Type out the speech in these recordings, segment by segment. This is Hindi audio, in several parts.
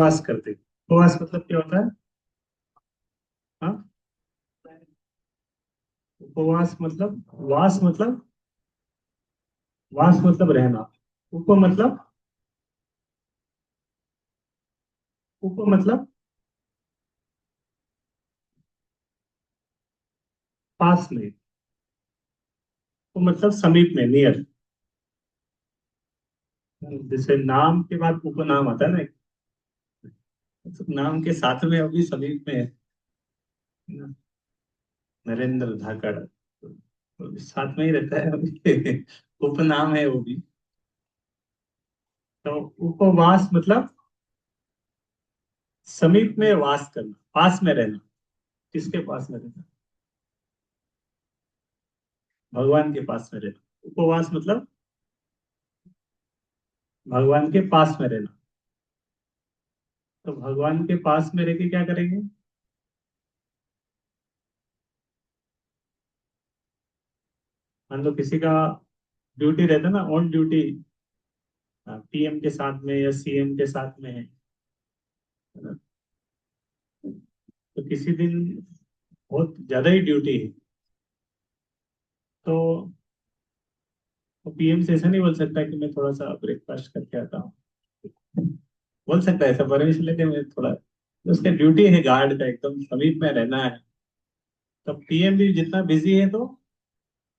उपवास करते हैं। उपवास मतलब क्या होता है? हाँ, उपवास मतलब, वास मतलब रहना, उप मतलब, उप मतलब पास में, तो मतलब समीप में, नियर। जैसे नाम के बाद उपनाम आता है ना, तो नाम के साथ में अभी समीप में है ना, नरेंद्र धाकड़, तो साथ में ही रहता है अभी उपनाम है वो भी। तो उपवास मतलब समीप में वास करना, पास में रहना। किसके पास में रहना? भगवान के पास में रहना। उपवास मतलब भगवान के पास में रहना। तो भगवान के पास में रह के क्या करेंगे? मान लो किसी का ड्यूटी रहता है ना, ऑन ड्यूटी, पीएम के साथ में या सीएम के साथ में है ना, तो किसी दिन बहुत ज्यादा ही ड्यूटी है, तो पीएम से ऐसा नहीं बोल सकता कि मैं थोड़ा सा ब्रेकफास्ट करके आता हूँ। बोल सकता है ऐसा, परमिशन लेके मैं थोड़ा, तो उसका ड्यूटी है गार्ड का, एकदम समीप में रहना है। तब पीएम भी जितना बिजी है, तो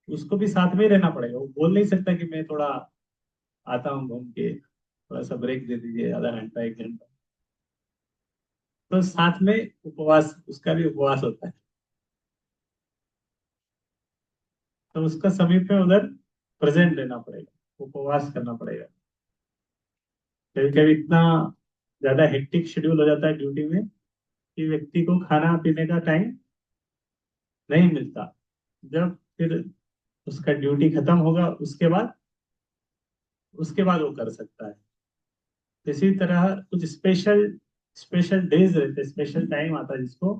उसको भी साथ में ही रहना पड़ेगा। वो बोल नहीं सकता कि मैं थोड़ा आता हूँ घूम के, थोड़ा सा ब्रेक दे दीजिए, आधा घंटा 1 घंटा। तो साथ में उपवास, उसका भी उपवास होता है, तो उसका समीप में उधर प्रेजेंट रहना पड़ेगा, उपवास करना पड़ेगा। कभी कभी इतना ज्यादा हेक्टिक शेड्यूल हो जाता है ड्यूटी में कि व्यक्ति को खाना पीने का टाइम नहीं मिलता। जब फिर उसका ड्यूटी खत्म होगा, उसके बाद वो कर सकता है। इसी तरह कुछ स्पेशल स्पेशल डेज रहते हैं, स्पेशल टाइम आता है जिसको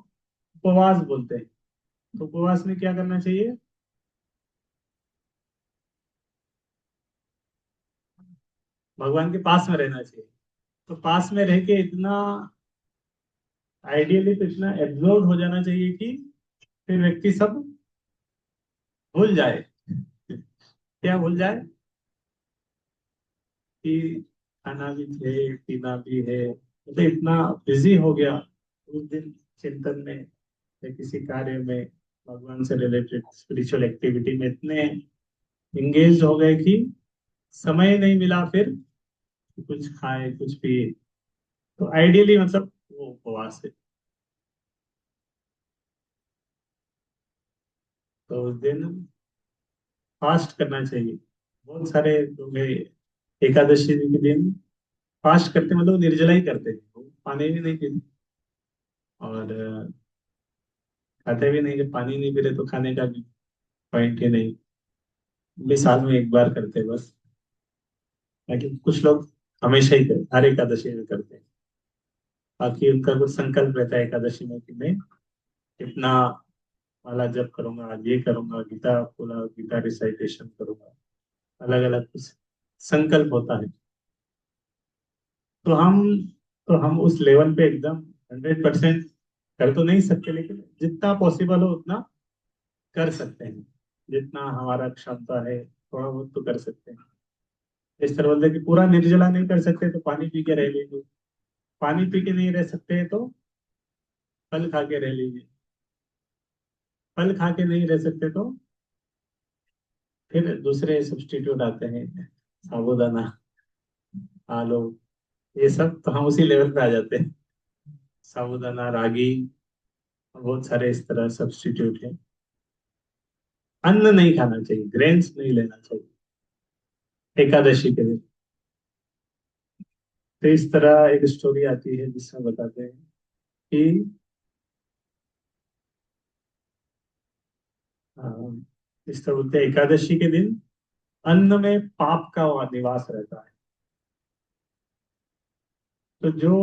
उपवास बोलते हैं। तो उपवास में क्या करना चाहिए? भगवान के पास में रहना चाहिए। तो पास में रह के इतना, आइडियली तो इतना एब्जॉर्ब हो जाना चाहिए कि फिर व्यक्ति सब भूल जाए। क्या भूल जाए? कि खाना भी है, पीना भी है, मतलब इतना बिजी हो गया उस दिन, चिंतन में या किसी कार्य में, भगवान से रिलेटेड स्पिरिचुअल एक्टिविटी में इतने इंगेज हो गए कि समय नहीं मिला फिर कि कुछ खाए कुछ पिए। तो आइडियली मतलब वो उपवास है। तो उस दिन फास्ट करना चाहिए। बहुत सारे लोग हैं, एकादशी के दिन फास्ट करते, मतलब निर्जला ही करते हैं, वो पानी भी नहीं पीते, और खाते भी नहीं। जब पानी नहीं पी रहे तो खाने का भी पॉइंट ही नहीं। भी साल में एक बार करते हैं बस। लेकिन कुछ लोग हमेशा ही करते, हर एकादशी में करते हैं। बाकी उनका कुछ संकल्प रहता है एकादशी में कि मैं इतना माला जप करूंगा, आज ये करूंगा, गीता पूरा गीता रिसाइटेशन करूंगा, अलग अलग कुछ संकल्प होता है। तो हम तो हम उस लेवल पे एकदम 100% कर तो नहीं सकते, लेकिन जितना पॉसिबल हो उतना कर सकते हैं। जितना हमारा क्षमता है थोड़ा बहुत तो कर सकते हैं। इस तरह बोलते हैं कि पूरा निर्जला नहीं कर सकते तो पानी पी के रह लीजिए, पानी पी के नहीं रह सकते तो फल खा के रह लीजिए, फल खा के नहीं रह सकते तो फिर दूसरे सब्स्टिट्यूट आते हैं, साबूदाना, आलू, ये सब। तो हम उसी लेवल पे आ जाते हैं, साबूदाना, रागी, बहुत सारे इस तरह सब्स्टिट्यूट है। अन्न नहीं खाना चाहिए, ग्रेन्स नहीं लेना चाहिए एकादशी के दिन। तो इस तरह एक स्टोरी आती है जिसमें बताते हैं कि अ, इस तरह बोलते हैं, एकादशी के दिन अन्न में पाप का निवास रहता है। तो जो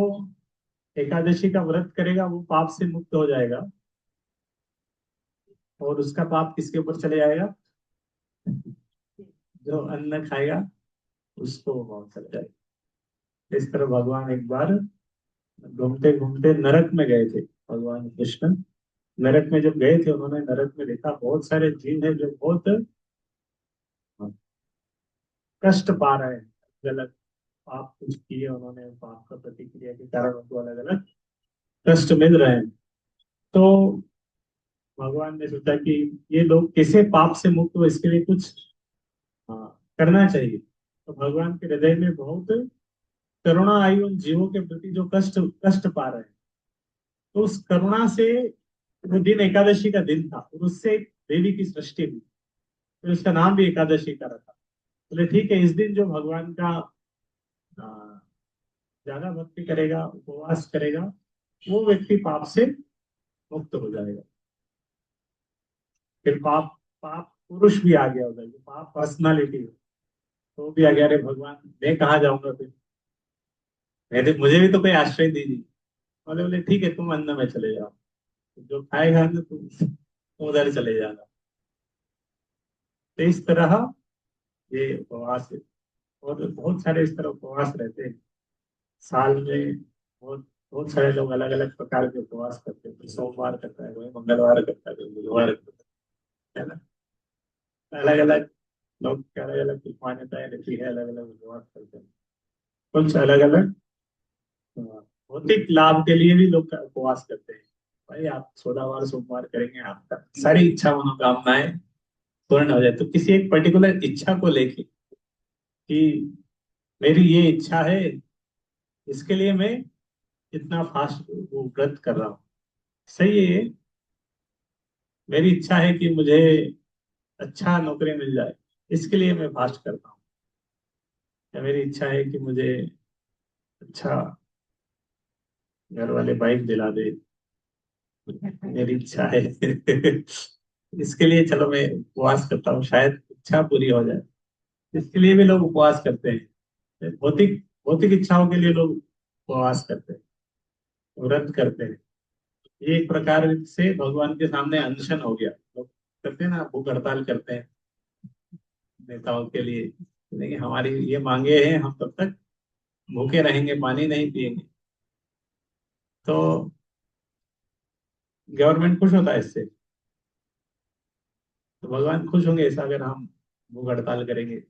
एकादशी का व्रत करेगा वो पाप से मुक्त हो जाएगा, और उसका पाप किसके ऊपर चले जाएगा? जो अन्न खाएगा उसको वो चले जाएगा। इस तरह भगवान एक बार घूमते घूमते नरक में गए थे भगवान कृष्ण। नरक में जब गए थे, उन्होंने नरक में देखा बहुत सारे जीव हैं जो बहुत कष्ट पा रहे हैं। गलत पाप कुछ किए उन्होंने, पाप का प्रतिक्रिया के कारण उनको अलग अलग कष्ट मिल रहे हैं। तो भगवान ने सोचा कि ये लोग कैसे पाप से मुक्त हो, इसके लिए कुछ करना चाहिए। तो भगवान के हृदय में बहुत करुणा आई उन जीवों के प्रति जो कष्ट कष्ट पा रहे हैं। तो उस करुणा से, वो दिन एकादशी का दिन था और उससे एक देवी की सृष्टि हुई। तो इसका नाम भी एकादशी का रखा। बोले ठीक है, इस दिन जो भगवान का आ, ज्यादा भक्ति करेगा, उपवास करेगा, वो व्यक्ति पाप से मुक्त हो जाएगा। फिर पाप पाप पुरुष भी आ गया उधर, जो पाप पर्सनालिटी है तो भी आ गया। अरे भगवान, मैं कहाँ जाऊंगा फिर, मुझे भी तो कोई आश्रय दीजिए। बोले बोले ठीक है, तुम अन्न में चले जाओ, जो खाएगा ना तुम उधर चले जाना। तो इस तरह ये उपवास है। और बहुत सारे इस तरह उपवास रहते हैं साल में। बहुत बहुत सारे लोग अलग अलग प्रकार के उपवास करते हैं। कोई सोमवार करता है, कोई मंगलवार करता है, कोई बुधवार करता है ना। अलग अलग लोग की अलग अलग कुछ मान्यताएं रहती है, अलग अलग उपवास करते हैं। कुछ अलग अलग भौतिक लाभ के लिए भी लोग उपवास करते हैं। भाई आप 16 बार सोमवार करेंगे, आपका सारी इच्छा मनोकामनाएं पूर्ण हो जाए। तो किसी एक पर्टिकुलर इच्छा को लेके कि मेरी ये इच्छा है, इसके लिए मैं इतना फास्ट वो व्रत कर रहा हूँ। सही है ये। मेरी इच्छा है कि मुझे अच्छा नौकरी मिल जाए, इसके लिए मैं फास्ट करता हूँ। या मेरी इच्छा है कि मुझे अच्छा घर वाले बाइक दिला दे, मेरी इच्छा है इसके लिए चलो मैं उपवास करता हूँ, शायद इच्छा पूरी हो जाए। इसके लिए भी लोग उपवास करते हैं। भौतिक भौतिक इच्छाओं के लिए लोग उपवास करते हैं, व्रत करते हैं। ये एक प्रकार से भगवान के सामने अनशन हो गया। लोग करते हैं ना, भूख हड़ताल करते हैं नेताओं के लिए, नहीं हमारी ये मांगे हैं, हम तब तक भूखे रहेंगे, पानी नहीं पिएंगे। तो गवर्नमेंट खुश होता है इससे। तो भगवान खुश होंगे ऐसा अगर हम भूख हड़ताल करेंगे।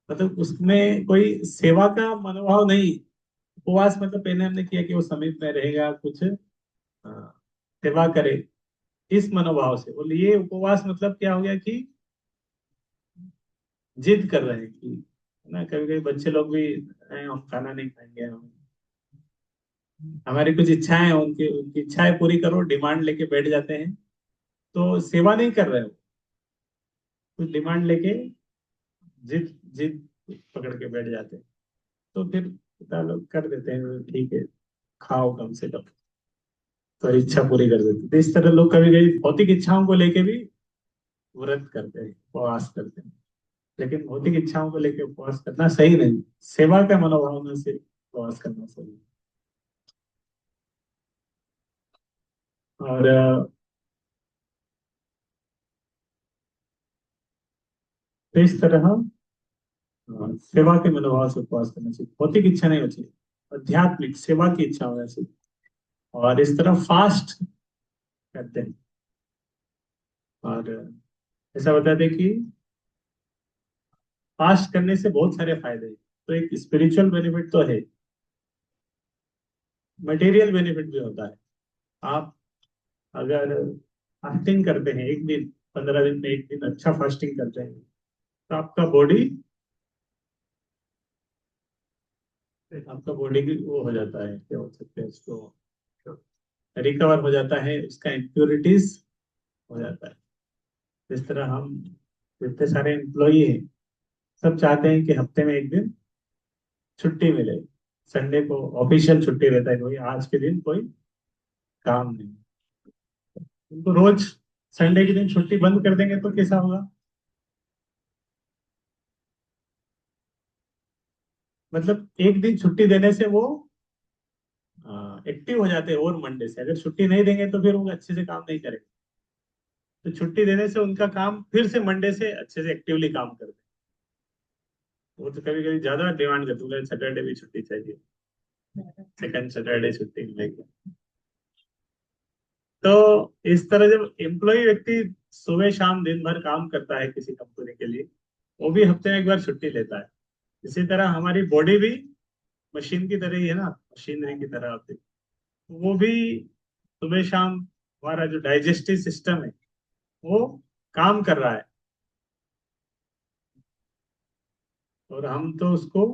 मतलब उसमें कोई सेवा का मनोभाव नहीं। उपवास मतलब पहले हमने किया कि वो समीप में रहेगा, कुछ सेवा करे, इस मनोभाव से बोले। ये उपवास मतलब क्या हो गया कि जिद कर रहे हैं कि, है ना, कभी कभी बच्चे लोग भी "नहीं, हम खाना नहीं खाएंगे, हम हमारी कुछ इच्छाएं हैं, उनकी उनकी इच्छाएं पूरी करो, डिमांड लेके बैठ जाते हैं। तो सेवा नहीं कर रहे हो, कुछ डिमांड लेके जिद जिद पकड़ के बैठ जाते हैं। तो फिर पिता लोग कर देते हैं, ठीक है खाओ कम से कम, तो इच्छा पूरी कर देते हैं। तो इस तरह लोग कभी कभी भौतिक इच्छाओं को लेके भी व्रत करते हैं, उपवास करते हैं। लेकिन भौतिक इच्छाओं को लेके उपवास करना सही नहीं। सेवा का मनोभावना से उपवास करना सही है। और तो इस तरह सेवा के मनोभाव से उपवास करना चाहिए, भौतिक इच्छा नहीं होनी चाहिए, आध्यात्मिक सेवा की इच्छा होना चाहिए। और इस तरह फास्ट करते हैं। और ऐसा बताते हैं कि फास्ट करने से बहुत सारे फायदे हैं। तो एक स्पिरिचुअल बेनिफिट तो है, मटेरियल बेनिफिट भी होता है। आप अगर फास्टिंग करते हैं एक दिन, 15 दिन में एक दिन अच्छा फास्टिंग करते हैं, तो आपका बॉडी की वो हो जाता है, क्या बोल सकते हैं इसको, रिकवर हो जाता है, उसका इम्प्योरिटीज हो जाता है। जिस तरह हम जितने सारे एम्प्लॉई हैं, सब चाहते हैं कि हफ्ते में एक दिन छुट्टी मिले। संडे को ऑफिशियल छुट्टी रहता है, कोई आज के दिन कोई काम नहीं। उनको रोज संडे के दिन छुट्टी बंद कर देंगे तो कैसा होगा। मतलब एक दिन छुट्टी देने से वो एक्टिव हो जाते हैं, और मंडे से अगर छुट्टी नहीं देंगे तो फिर वो अच्छे से काम नहीं करेंगे। तो छुट्टी देने से उनका काम फिर से मंडे से अच्छे से एक्टिवली काम करते हैं। वो तो कभी कभी ज्यादा डिमांड करते हैं, सैटरडे भी छुट्टी चाहिए। सेकंड सैटरडे छुट्टी मिलेगी। तो इस तरह जब एम्प्लॉय व्यक्ति सुबह शाम दिन भर काम करता है किसी कंपनी के लिए, वो भी हफ्ते में एक बार छुट्टी लेता है। इसी तरह हमारी बॉडी भी मशीन की तरह ही है ना, मशीनरी की तरह होती है। तो वो भी सुबह शाम हमारा जो डाइजेस्टिव सिस्टम है वो काम कर रहा है, और हम तो उसको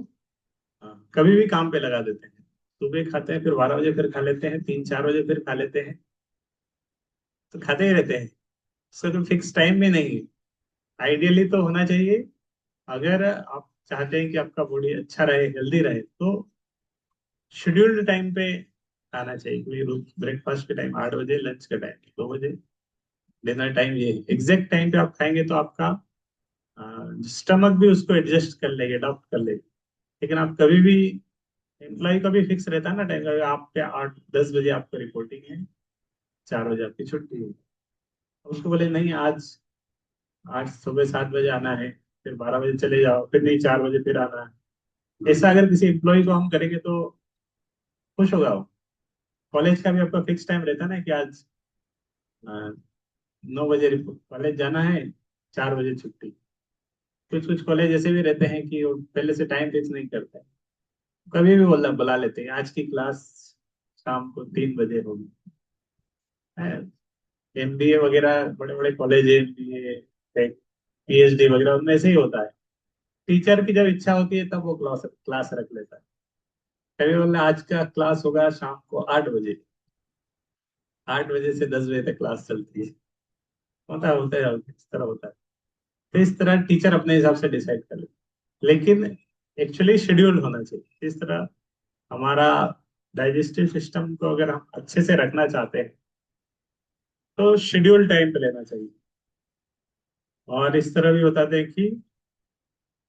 कभी भी काम पे लगा देते हैं। सुबह खाते हैं, फिर 12 बजे फिर खा लेते हैं, 3-4 बजे फिर खा लेते हैं, तो खाते ही रहते हैं। उसका कोई फिक्स टाइम भी नहीं है। आइडियली तो होना चाहिए, अगर आप चाहते हैं कि आपका बॉडी अच्छा रहे, हेल्दी रहे, तो शेड्यूल्ड टाइम पे खाना चाहिए। कोई रोज ब्रेकफास्ट के टाइम 8 बजे, लंच का टाइम 2 बजे, डिनर टाइम ये एग्जैक्ट टाइम पे आप खाएंगे तो आपका स्टमक भी उसको एडजस्ट कर लेगा, अडॉप्ट कर लेगा। लेकिन आप कभी भी, एम्प्लॉय का भी फिक्स रहता है ना टाइम, अगर आपके 8-10 बजे आपको रिपोर्टिंग है, 4 बजे आपकी छुट्टी है, उसको बोले नहीं आज आज सुबह 7 बजे आना है, फिर 12 बजे चले जाओ, फिर नहीं 4 बजे फिर आना है, ऐसा अगर किसी एम्प्लॉय को हम करेंगे तो खुश होगा वो। कॉलेज का भी आपका फिक्स टाइम रहता है ना कि आज 9 बजे कॉलेज जाना है, 4 बजे छुट्टी। कुछ कुछ कॉलेज ऐसे भी रहते हैं कि वो पहले से टाइम फिक्स नहीं करते, कभी भी बोलना बुला लेते हैं, आज की क्लास शाम को 3 बजे होगी। एमबीए वगैरह बड़े बड़े कॉलेज है, एमबीए, पीएचडी वगैरह, उनमें ऐसे ही होता है। टीचर की जब इच्छा होती है तब वो क्लास क्लास रख लेता है। कभी बोलना आज का क्लास होगा शाम को 8 बजे, 8 बजे से 10 बजे तक क्लास चलती है। होता है इस तरह होता है। तो इस तरह टीचर अपने हिसाब से डिसाइड कर ले, लेकिन एक्चुअली शेड्यूल होना चाहिए इस तरह। हमारा डाइजेस्टिव सिस्टम को अगर हम अच्छे से रखना चाहते हैं तो शेड्यूल टाइम पे लेना चाहिए। और इस तरह भी बताते हैं कि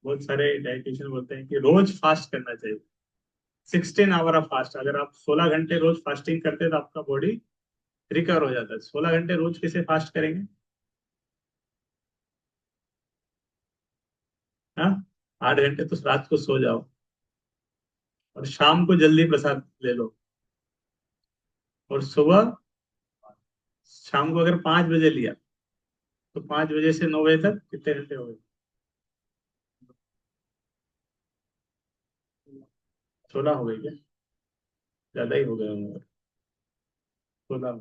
बहुत सारे डाइटिशियन बोलते हैं कि रोज फास्ट करना चाहिए। 16 आवर ऑफ फास्ट, अगर आप 16 घंटे रोज फास्टिंग करते हैं तो आपका बॉडी रिकवर हो जाता है। 16 घंटे रोज कैसे फास्ट करेंगे? हाँ, 8 घंटे तो रात को सो जाओ, और शाम को जल्दी प्रसाद ले लो, और सुबह, शाम को अगर 5 बजे लिया तो 5 बजे से 9 बजे तक कितने घंटे हो गए? 16 हो गए क्या? ज्यादा ही हो गए होंगे। 16।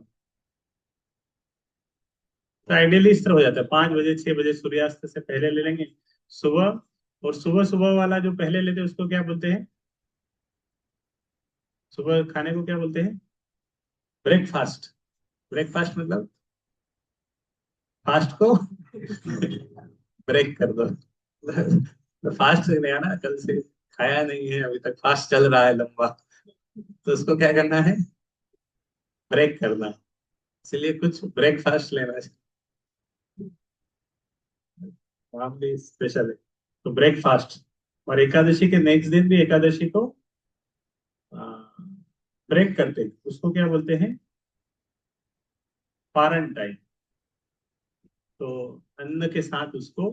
तो आइडियली इस तरह हो जाता है, 5 बजे 6 बजे सूर्यास्त से पहले ले लेंगे सुबह। और सुबह सुबह वाला जो पहले लेते हैं उसको क्या बोलते हैं? सुबह खाने को क्या बोलते हैं? ब्रेकफास्ट। ब्रेकफास्ट मतलब फास्ट को ब्रेक कर दो। तो फास्ट नहीं ना, कल से खाया नहीं है, अभी तक फास्ट चल रहा है लंबा, तो उसको क्या करना है? ब्रेक करना। इसलिए कुछ ब्रेकफास्ट लेना चाहिए। नाम भी स्पेशल है। तो ब्रेकफास्ट। और एकादशी के नेक्स्ट दिन भी एकादशी को ब्रेक करते हैं, उसको क्या बोलते हैं? पारण टाइम। तो अन्न के साथ उसको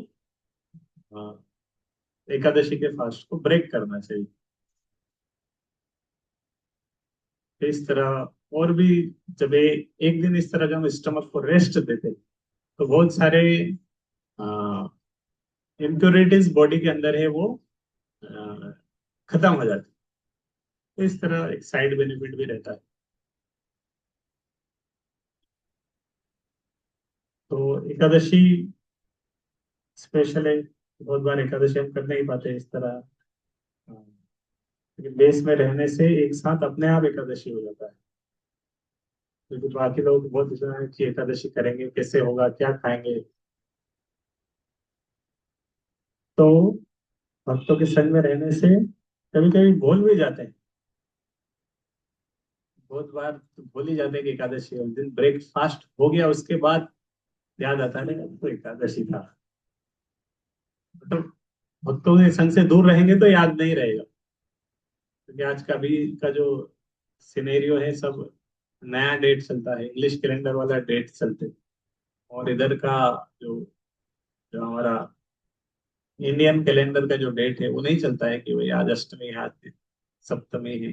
एकादशी के फास्ट को ब्रेक करना चाहिए। तो इस तरह, और भी जब एक दिन इस तरह का हम स्टमक को रेस्ट देते हैं, तो बहुत सारे इम्प्योरिटीज बॉडी के अंदर है वो अ, खत्म हो जाती है। तो इस तरह एक साइड बेनिफिट भी रहता है। तो एकादशी स्पेशल है, बहुत बार एकादशी हम कर नहीं पाते इस तरह। अ, लेकिन देश में रहने से एक साथ अपने आप एकादशी हो जाता है। क्योंकि बाकी लोग बहुत सोचते हैं कि एकादशी करेंगे कैसे होगा, क्या खाएंगे। तो भक्तों के संग में रहने से कभी कभी भूल भी जाते हैं। बहुत बार तो भूल ही जाते हैं कि एकादशी है। उस दिन ब्रेकफास्ट हो गया, उसके बाद याद आता है ना तो एकादशी था। तो भक्तों के संग से दूर रहेंगे तो याद नहीं रहेगा। क्योंकि आज का भी का जो सिनेरियो है, सब नया डेट चलता है, इंग्लिश कैलेंडर वाला डेट चलते हैं। और इधर का जो जो हमारा इंडियन कैलेंडर का जो डेट है वो नहीं चलता है कि भाई आज अष्टमी है, आज सप्तमी है।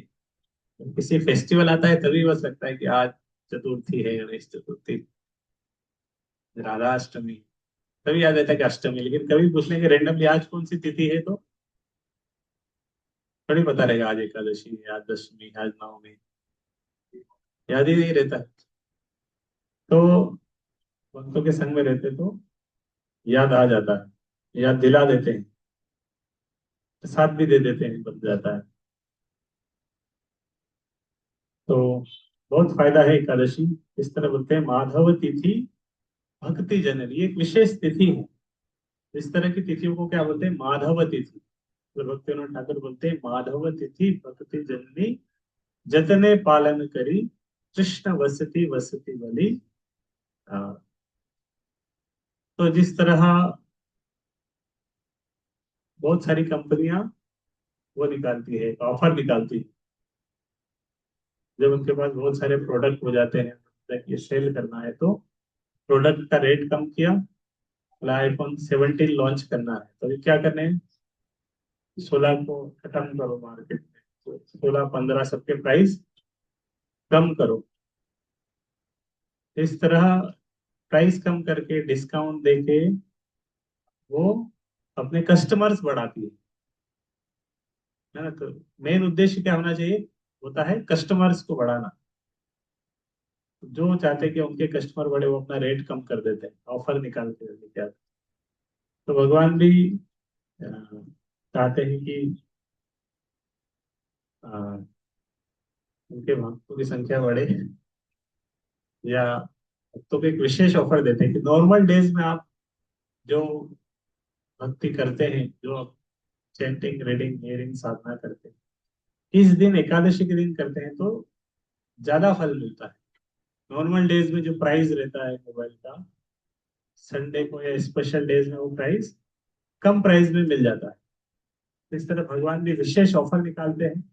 किसी फेस्टिवल आता है तभी बस लगता है कि आज चतुर्थी है, गणेश चतुर्थी, राधा अष्टमी, तभी याद रहता है कि अष्टमी। लेकिन कभी पूछ लेंगे रेंडमली आज कौन सी तिथि है तो थोड़ी पता रहेगा आज एकादशी है, आज दशमी, आज नवमी, याद ही नहीं रहता। तो भक्तों के संग में रहते तो याद आ जाता है, याद दिला देते हैं, साथ भी दे देते हैं, बन जाता है। तो बहुत फायदा है एकादशी। इस तरह बोलते हैं माधव तिथि भक्ति जननी, ये एक विशेष तिथि है। इस तरह की तिथियों को क्या बोलते हैं? माधव तिथि। तो भक्ति विनोद ठाकुर बोलते हैं माधव तिथि भक्ति जननी, जतने पालन करी कृष्ण वसती वसती बली। हाँ, तो जिस तरह बहुत सारी कंपनियां वो निकालती है, ऑफर निकालती है, जब उनके पास बहुत सारे प्रोडक्ट हो जाते हैं, ये सेल करना है, तो प्रोडक्ट का रेट कम किया, आईफोन 17 लॉन्च करना है, तो ये क्या करने हैं? 16 को खत्म करो मार्केट में, 16 15 सबके प्राइस कम करो। इस तरह प्राइस कम करके डिस्काउंट देके वो अपने कस्टमर्स बढ़ाती है ना। तो मेन उद्देश्य क्या होना चाहिए? होता है कस्टमर्स को बढ़ाना। जो चाहते हैं कि उनके कस्टमर बढ़े वो अपना रेट कम कर देते हैं, ऑफर निकाल के लेके आते हैं। तो भगवान भी चाहते हैं कि अ, उनके भक्तों की संख्या बढ़े, या भक्तों को एक विशेष ऑफर देते हैं कि नॉर्मल डेज में आप जो भक्ति करते हैं, जो आप चैंटिंग रीडिंग हियरिंग साधना करते हैं, इस दिन एकादशी के दिन करते हैं तो ज्यादा फल मिलता है। नॉर्मल डेज में जो प्राइस रहता है मोबाइल का, संडे को या स्पेशल डेज में वो प्राइस कम प्राइस में मिल जाता है। इस तरह भगवान भी विशेष ऑफर निकालते हैं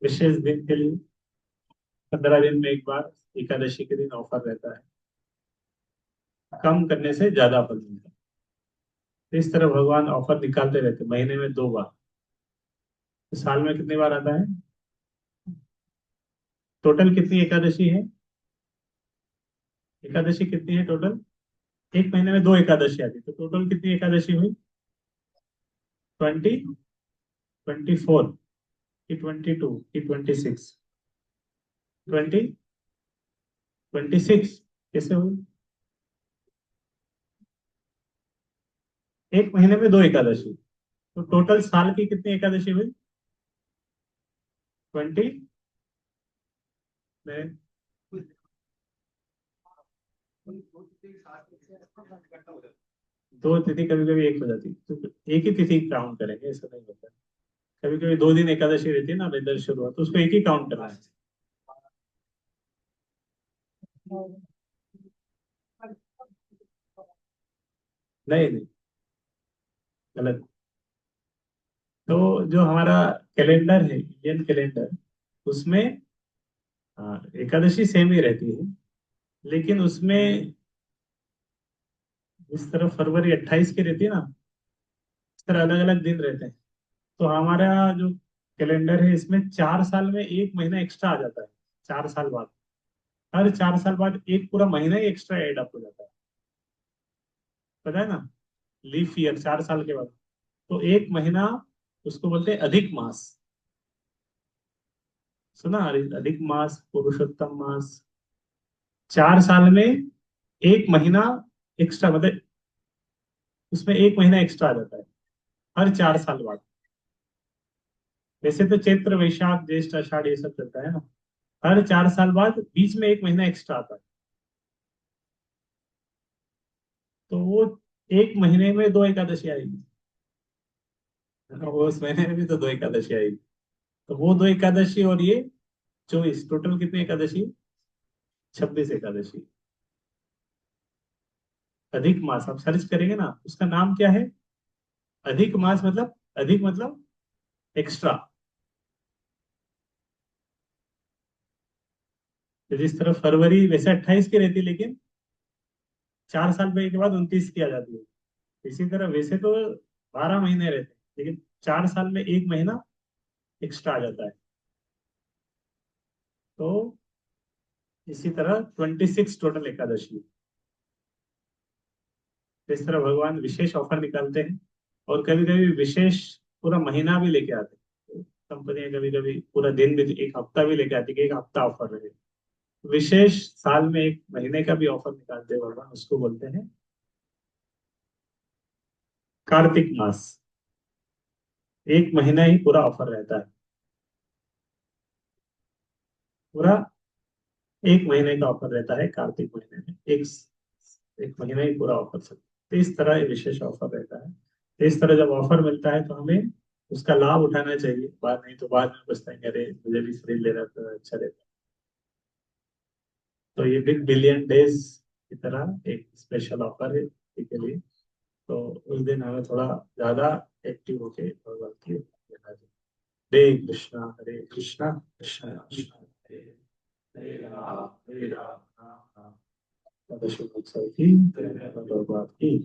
विशेष दिन के लिए। 15 दिन में एक बार एकादशी के दिन ऑफर रहता है, कम करने से ज्यादा फल मिलता है। तो इस तरह भगवान ऑफर निकालते रहते हैं, महीने में 2 बार। तो साल में कितनी बार आता है? टोटल कितनी एकादशी है? एकादशी कितनी है टोटल? एक महीने में 2 एकादशी आती है, तो टोटल कितनी एकादशी हुई? 24 की 22 की 26? 20 26 कैसे हुई? एक महीने में 2 एकादशी, तो टोटल साल की कितनी एकादशी हुई? 20 में 2 तिथि कभी कभी एक हो जाती है, तो एक ही तिथि काउंट करेंगे, ऐसा नहीं होता। कभी कभी 2 दिन एकादशी रहती है ना, वेदर शुरू हुआ तो उसको एक ही काउंट करना है। नहीं नहीं, गलत। तो जो हमारा कैलेंडर है, इंडियन कैलेंडर, उसमें एकादशी सेम ही रहती है, लेकिन उसमें इस तरह फरवरी 28 की रहती है ना, इस तरह अलग अलग दिन रहते हैं। तो हमारा जो कैलेंडर है इसमें 4 साल में एक महीना एक्स्ट्रा आ जाता है। 4 साल बाद, हर 4 साल बाद एक पूरा महीना ही एक्स्ट्रा एड अप हो जाता है, पता है ना। लीफ ईयर 4 साल के बाद, तो एक महीना उसको बोलते हैं अधिक मास। सुना? अधिक मास, पुरुषोत्तम मास। 4 साल में एक महीना एक्स्ट्रा, मतलब उसमें एक महीना एक्स्ट्रा आ जाता है हर 4 साल बाद। वैसे तो चैत्र वैशाख ज्येष्ठ आषाढ़ ये सब चलता है ना, हर 4 साल बाद बीच में एक महीना एक्स्ट्रा आता है। तो वो एक महीने में 2 एकादशी आएगी, वो उस महीने में भी तो 2 एकादशी आएगी। तो वो 2 एकादशी और ये 24, टोटल कितनी एकादशी? 26 एकादशी। अधिक मास आप सर्च करेंगे ना, उसका नाम क्या है? अधिक मास मतलब, अधिक मतलब एक्स्ट्रा। तो जिस तरह फरवरी वैसे 28 की रहती है, लेकिन 4 साल पे के बाद 29 की आ जाती है। इसी तरह वैसे तो 12 महीने रहते हैं, लेकिन 4 साल में एक महीना एक्स्ट्रा आ जाता है। तो इसी तरह 26 टोटल एकादशी। इस तरह भगवान विशेष ऑफर निकालते हैं, और कभी कभी विशेष पूरा महीना भी लेके आते हैं। कंपनियां कभी कभी पूरा दिन भी, एक हफ्ता भी लेके आती है कि एक हफ्ता ऑफर रहे। विशेष साल में एक महीने का भी ऑफर निकालते हैं भगवान, उसको बोलते हैं कार्तिक मास। एक महीना ही पूरा ऑफर रहता है, पूरा एक महीने का ऑफर रहता है कार्तिक महीने में। एक महीना ही पूरा ऑफर सकते, तो इस तरह ये विशेष ऑफर रहता है। तो इस तरह जब ऑफर मिलता है तो हमें उसका लाभ उठाना चाहिए, बाद नहीं तो बाद में पछताएंगे, अरे मुझे भी खरीद लेना तो अच्छा रहता। तो ये बिग बिलियन डेज की तरह एक स्पेशल ऑफर है किसी के लिए। तो उस दिन हमें थोड़ा ज्यादा एक्टिव होके भगवान की देना चाहिए। हरे कृष्णा कृष्णा कृष्णा हरे हरे राम राम राम राम। तदशुभ उत्सव की भगवान की